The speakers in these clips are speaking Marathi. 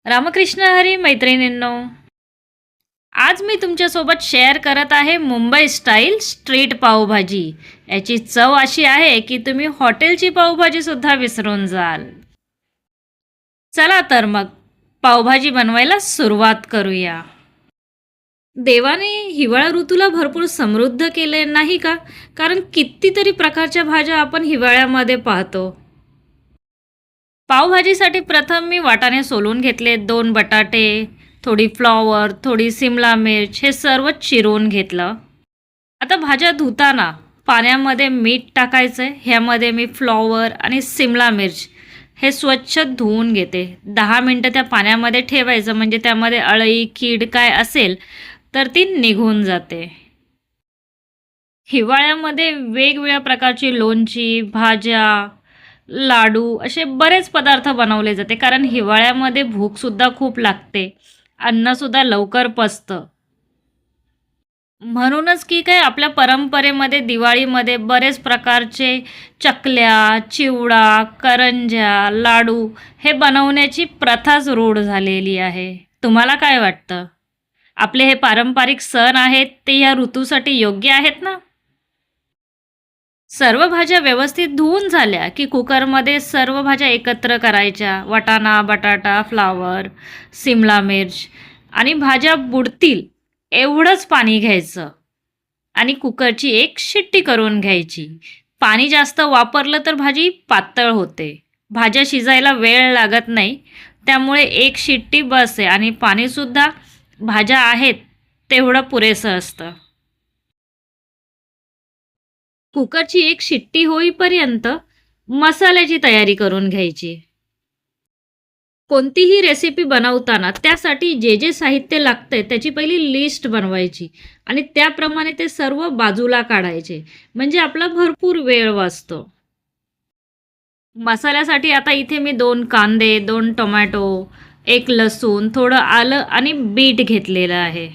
रामकृष्ण हरी मैत्रिणींनो, आज मी तुमच्यासोबत शेअर करत आहे मुंबई स्टाईल स्ट्रीट पावभाजी. याची चव अशी आहे की तुम्ही हॉटेलची पावभाजी सुद्धा विसरून जाल. चला तर मग पावभाजी बनवायला सुरुवात करूया. देवाने हिवाळा ऋतूला भरपूर समृद्ध केले नाही का? कारण कितीतरी प्रकारच्या भाज्या आपण हिवाळ्यामध्ये पाहतो. पावभाजीसाठी प्रथम मी वाटाणे सोलून घेतले, 2 बटाटे, थोडी फ्लॉवर, थोडी सिमला मिर्च हे सर्व चिरून घेतलं. आता भाज्या धुताना पाण्यामध्ये मीठ टाकायचं आहे. ह्यामध्ये मी फ्लॉवर आणि सिमला मिर्च हे स्वच्छ धुवून घेते. 10 मिनटं त्या पाण्यामध्ये ठेवायचं, म्हणजे त्यामध्ये अळी कीड काय असेल तर ती निघून जाते. हिवाळ्यामध्ये वेगवेगळ्या प्रकारची लोणची, भाज्या, लाडू असे बरेच पदार्थ बनवले जाते, कारण हिवाळ्यामध्ये भूकसुद्धा खूप लागते, अन्नसुद्धा लवकर पचतं. म्हणूनच की काय आपल्या परंपरेमध्ये दिवाळीमध्ये बरेच प्रकारचे चकल्या, चिवडा, करंज्या, लाडू हे बनवण्याची प्रथाच रूढ झालेली आहे. तुम्हाला काय वाटतं? आपले हे पारंपरिक सण आहेत ते या ऋतूसाठी योग्य आहेत ना? सर्व भाज्या व्यवस्थित धुवून झाल्या की कुकरमध्ये सर्व भाज्या एकत्र करायच्या. वाटाणा, बटाटा, फ्लावर, सिमला मिर्च आणि भाज्या बुडतील एवढंच पाणी घ्यायचं आणि कुकरची एक शिट्टी करून घ्यायची. पाणी जास्त वापरलं तर भाजी पातळ होते. भाज्या शिजायला वेळ लागत नाही, त्यामुळे एक शिट्टी बस आहे आणि पाणीसुद्धा भाज्या आहेत तेवढं पुरेसं असतं. कुकरची एक शिट्टी होईपर्यंत मसाल्याची तयारी करून घ्यायची. कोणतीही रेसिपी बनवताना त्यासाठी जे जे साहित्य लागतंय त्याची पहिली लिस्ट बनवायची आणि त्याप्रमाणे ते सर्व बाजूला काढायचे, म्हणजे आपला भरपूर वेळ वाचतो. मसाल्यासाठी आता इथे मी 2 कांदे, 2 टोमॅटो, 1 लसूण, थोडं आलं आणि बीट घेतलेलं आहे.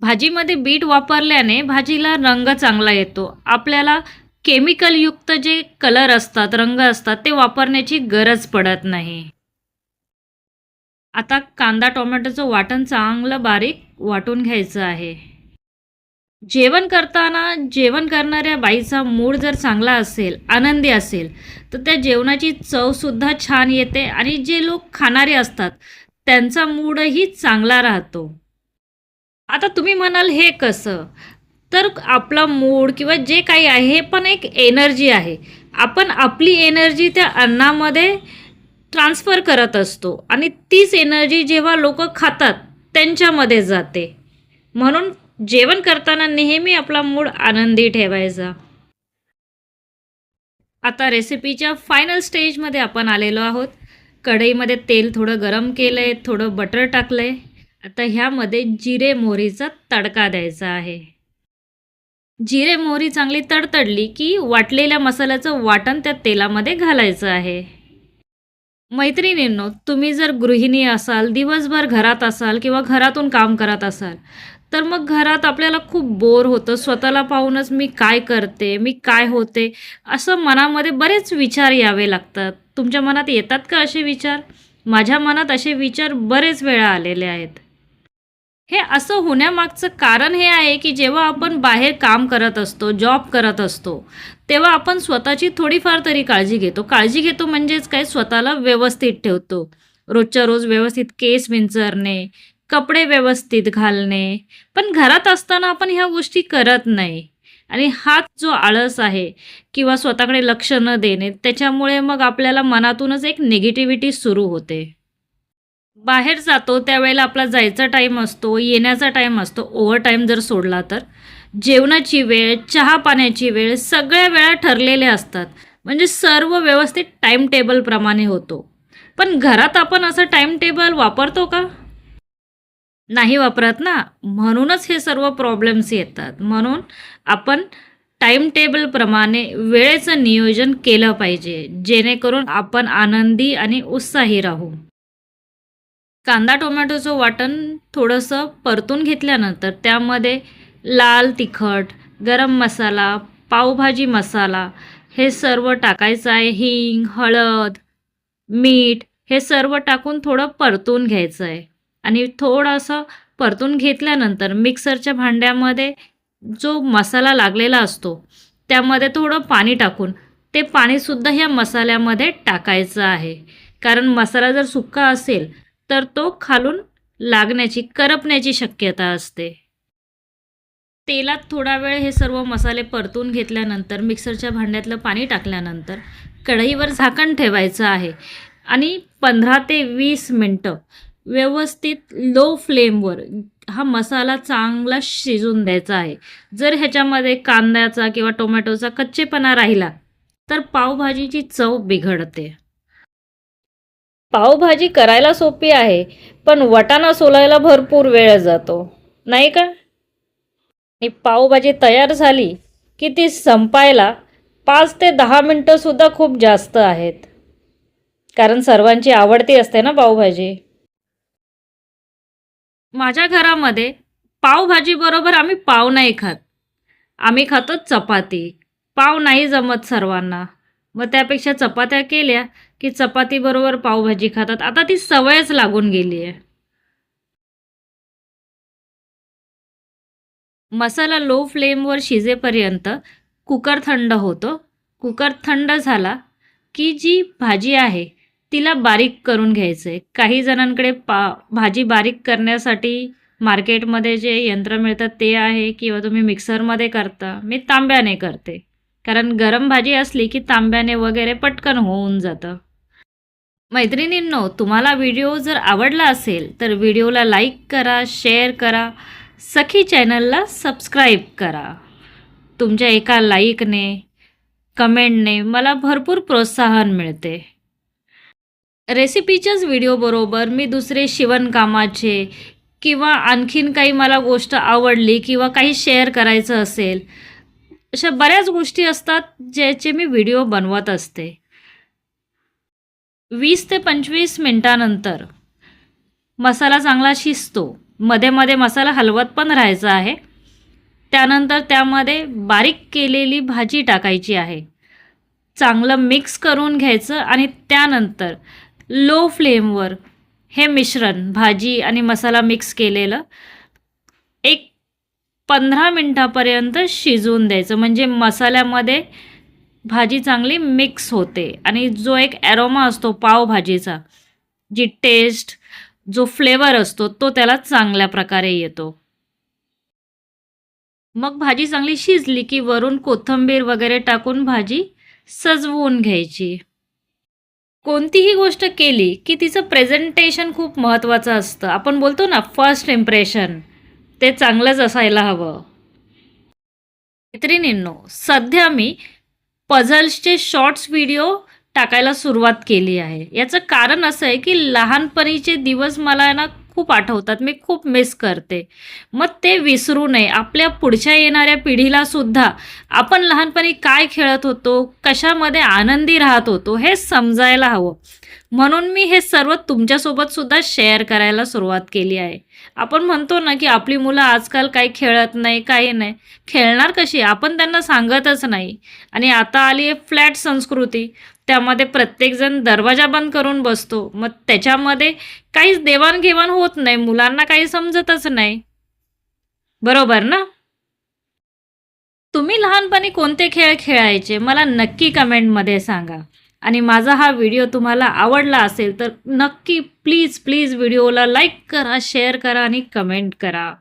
भाजीमध्ये बीट वापरल्याने भाजीला रंग चांगला येतो. आपल्याला केमिकलयुक्त जे कलर असतात, रंग असतात ते वापरण्याची गरज पडत नाही. आता कांदा टोमॅटोचं वाटण चांगलं बारीक वाटून घ्यायचं आहे. जेवण करणाऱ्या बाईचा मूड जर चांगला असेल, आनंदी असेल, तर त्या जेवणाची चवसुद्धा छान येते आणि जे लोक खाणारे असतात त्यांचा मूडही चांगला राहतो. आता तुम्ही म्हणाल हे कसं? तर आपला मूड किंवा जे काही आहे हे पण एक एनर्जी आहे. आपण आपली एनर्जी त्या अन्नामध्ये ट्रान्सफर करत असतो आणि तीच एनर्जी जेव्हा लोकं खातात त्यांच्यामध्ये जाते. म्हणून जेवण करताना नेहमी आपला मूड आनंदी ठेवायचा. आता रेसिपीच्या फायनल स्टेजमध्ये आपण आलेलो आहोत. कढईमध्ये तेल थोडं गरम केलं आहे, थोडं बटर टाकलं आहे. आता ह्यामध्ये जिरे मोहरीचा तडका द्यायचा आहे. जिरे मोहरी चांगली तडतडली की वाटलेल्या मसाल्याचं वाटण त्या तेलामध्ये घालायचं आहे. मैत्रिणींनो, तुम्ही जर गृहिणी असाल, दिवसभर घरात असाल किंवा घरातून काम करत असाल, तर मग घरात आपल्याला खूप बोर होतं. स्वतःला पाहूनच मी काय करते, मी काय होते, असं मनामध्ये बरेच विचार यावे लागतात. तुमच्या मनात येतात का असे विचार? माझ्या मनात असे विचार बरेच वेळा आलेले आहेत. हे असं होण्यामागचं कारण हे आहे की जेव्हा आपण बाहेर काम करत असतो, जॉब करत असतो, तेव्हा आपण स्वतःची थोडीफार तरी काळजी घेतो. काळजी घेतो म्हणजेच काय, स्वतःला व्यवस्थित ठेवतो. रोजच्या रोज व्यवस्थित केस विंचरणे, कपडे व्यवस्थित घालणे. पण घरात असताना आपण ह्या गोष्टी करत नाही आणि हाच जो आळस आहे किंवा स्वतःकडे लक्ष न देणे, त्याच्यामुळे मग आपल्याला मनातूनच एक निगेटिव्हिटी सुरू होते. बाहेर जातो त्यावेळेला आपला जायचा टाईम असतो, येण्याचा टाईम असतो. ओव्हरटाईम जर सोडला तर जेवणाची वेळ, चहा पाण्याची वेळ सगळ्या वेळा ठरलेल्या असतात. म्हणजे सर्व व्यवस्थित टाईम टेबलप्रमाणे होतो. पण घरात आपण असं टाईम टेबल वापरतो का? नाही वापरत ना. म्हणूनच हे सर्व प्रॉब्लेम्स येतात. म्हणून आपण टाईम टेबलप्रमाणे वेळेचं नियोजन केलं पाहिजे, जेणेकरून आपण आनंदी आणि उत्साही राहू. कांदा टोमॅटोचं वाटण थोडंसं परतून घेतल्यानंतर त्यामध्ये लाल तिखट, गरम मसाला, पावभाजी मसाला हे सर्व टाकायचं आहे. हिंग, हळद, मीठ हे सर्व टाकून थोडं परतून घ्यायचं आहे आणि थोडंसं परतून घेतल्यानंतर मिक्सरच्या भांड्यामध्ये जो मसाला लागलेला असतो त्यामध्ये थोडं पाणी टाकून ते पाणीसुद्धा ह्या मसाल्यामध्ये टाकायचं आहे. कारण मसाला जर सुक्का असेल तर तो खालून लागण्याची, करपण्याची शक्यता असते. तेलात थोडा वेळ हे सर्व मसाले परतून घेतल्यानंतर मिक्सरच्या भांड्यातलं पाणी टाकल्यानंतर कढईवर झाकण ठेवायचं आहे आणि 15 ते 20 मिनटं व्यवस्थित लो फ्लेमवर हा मसाला चांगला शिजून द्यायचा आहे. जर ह्याच्यामध्ये कांद्याचा किंवा टोमॅटोचा कच्चेपणा राहिला तर पावभाजीची चव बिघडते. पावभाजी करायला सोपी आहे, पण वाटाणा सोलायला भरपूर वेळ जातो, नाही का? आणि पावभाजी तयार झाली की ती संपायला 5 ते 10 मिनटंसुद्धा खूप जास्त आहेत. कारण सर्वांची आवडती असते ना पावभाजी. माझ्या घरामध्ये पावभाजीबरोबर आम्ही पाव नाही खात. आम्ही खातो चपाती. पाव नाही जमत सर्वांना. मग त्यापेक्षा चपात्या केल्या की चपातीबरोबर पावभाजी खातात. आता ती सवयच लागून गेली आहे. मसाला लो फ्लेमवर शिजेपर्यंत कुकर थंड होतो. कुकर थंड झाला की जी भाजी आहे तिला बारीक करून घ्यायचं आहे. काही जणांकडे भाजी बारीक करण्यासाठी मार्केटमध्ये जे यंत्र मिळतात ते आहे किंवा तुम्ही मिक्सरमध्ये करता. मी तांब्याने करते. कारण गरम भाजी असली की तांब्याने वगैरे पटकन होऊन जातं. मैत्रिणींनो, तुम्हाला व्हिडिओ जर आवडला असेल तर व्हिडिओला लाईक करा, शेअर करा, सखी चॅनलला सबस्क्राईब करा. तुमच्या एका लाईकने, कमेंटने मला भरपूर प्रोत्साहन मिळते. रेसिपीच्याच व्हिडिओबरोबर मी दुसरे शिवणकामाचे किंवा आणखीन काही मला गोष्ट आवडली किंवा काही शेअर करायचं असेल, अशा बऱ्याच गोष्टी असतात ज्याचे मी व्हिडिओ बनवत असते. 20 ते 25 मिनटानंतर मसाला चांगला शिजतो. मध्ये मध्ये मसाला हलवत पण राहायचा आहे. त्यानंतर त्यामध्ये बारीक केलेली भाजी टाकायची आहे. चांगलं मिक्स करून घ्यायचं आणि त्यानंतर लो फ्लेमवर हे मिश्रण, भाजी आणि मसाला मिक्स केलेलं, एक 15 मिनटापर्यंत शिजवून द्यायचं. म्हणजे मसाल्यामध्ये भाजी चांगली मिक्स होते आणि जो एक ॲरोमा असतो पावभाजीचा, जी टेस्ट, जो फ्लेवर असतो तो त्याला चांगल्या प्रकारे येतो. मग भाजी चांगली शिजली की वरून कोथिंबीर वगैरे टाकून भाजी सजवून घ्यायची. कोणतीही गोष्ट केली की तिचं प्रेझेंटेशन खूप महत्त्वाचं असतं. आपण बोलतो ना, फर्स्ट इम्प्रेशन, ते चांगलंच असायला हवं. मैत्रिणींनो, सध्या मी पझल्सचे शॉर्ट्स व्हिडिओ टाकायला सुरुवात केली आहे. याचं कारण असं आहे की लहानपणीचे दिवस मला ना खूप आठवतात. मी खूप मिस करते. मग ते विसरू नये. आपल्या पुढच्या येणाऱ्या पिढीला सुद्धा आपण लहानपणी काय खेळत होतो, कशामध्ये आनंदी राहत होतो हे समजायला हवं. म्हणून मी हे सर्व तुमच्यासोबत सुद्धा शेअर करायला सुरुवात केली आहे. आपण म्हणतो ना की आपली मुलं आजकाल काही खेळत नाही, काही नाही. खेळणार कशी? आपण त्यांना सांगतच नाही. आणि आता आली आहे फ्लॅट संस्कृती. त्यामध्ये प्रत्येकजण दरवाजा बंद करून बसतो. मग त्याच्यामध्ये काहीच देवाणघेवाण होत नाही. मुलांना काही समजतच नाही. बरोबर ना? तुम्ही लहानपणी कोणते खेळ खेळायचे मला नक्की कमेंटमध्ये सांगा. आणि माझा हा व्हिडिओ तुम्हाला आवडला असेल तर नक्की प्लीज प्लीज व्हिडिओला लाईक करा, शेअर करा आणि कमेंट करा.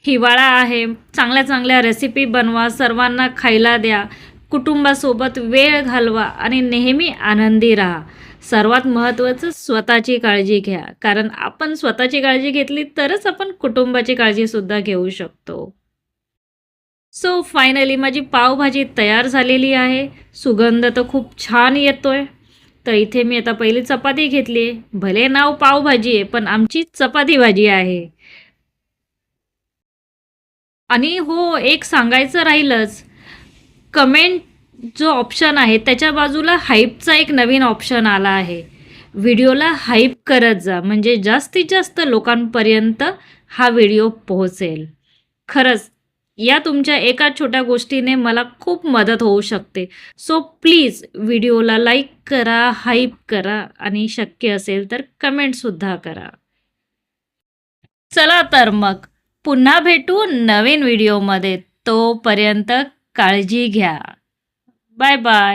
हिवाळा आहे, चांगल्या चांगल्या रेसिपी बनवा, सर्वांना खायला द्या, कुटुंबासोबत वेळ घालवा आणि नेहमी आनंदी राहा. सर्वात महत्त्वाचं स्वतःची काळजी घ्या. कारण आपण स्वतःची काळजी घेतली तरच आपण कुटुंबाची काळजीसुद्धा घेऊ शकतो. सो फायनली माझी पावभाजी तयार झालेली आहे. सुगंध तर खूप छान येतोय. तर इथे मी आता पहिली चपाती घेतली आहे. भले नाव पावभाजी आहे पण आमची चपाती भाजी आहे. आणि हो, एक सांगायचं राहिलंच, कमेंट जो ऑप्शन आहे त्याच्या बाजूला हाईपचा एक नवीन ऑप्शन आला आहे. व्हिडिओला हाईप करत जा, म्हणजे जास्तीत जास्त लोकांपर्यंत हा व्हिडिओ पोहोचेल. खरंच या तुमच्या एका छोट्या गोष्टीने मला खूप मदत होऊ शकते. सो प्लीज व्हिडिओला लाईक करा, हाईप करा आणि शक्य असेल तर कमेंटसुद्धा करा. चला तर मग पुन्हा भेटू नवीन व्हिडिओमध्ये. तोपर्यंत काळजी घ्या. Bye bye.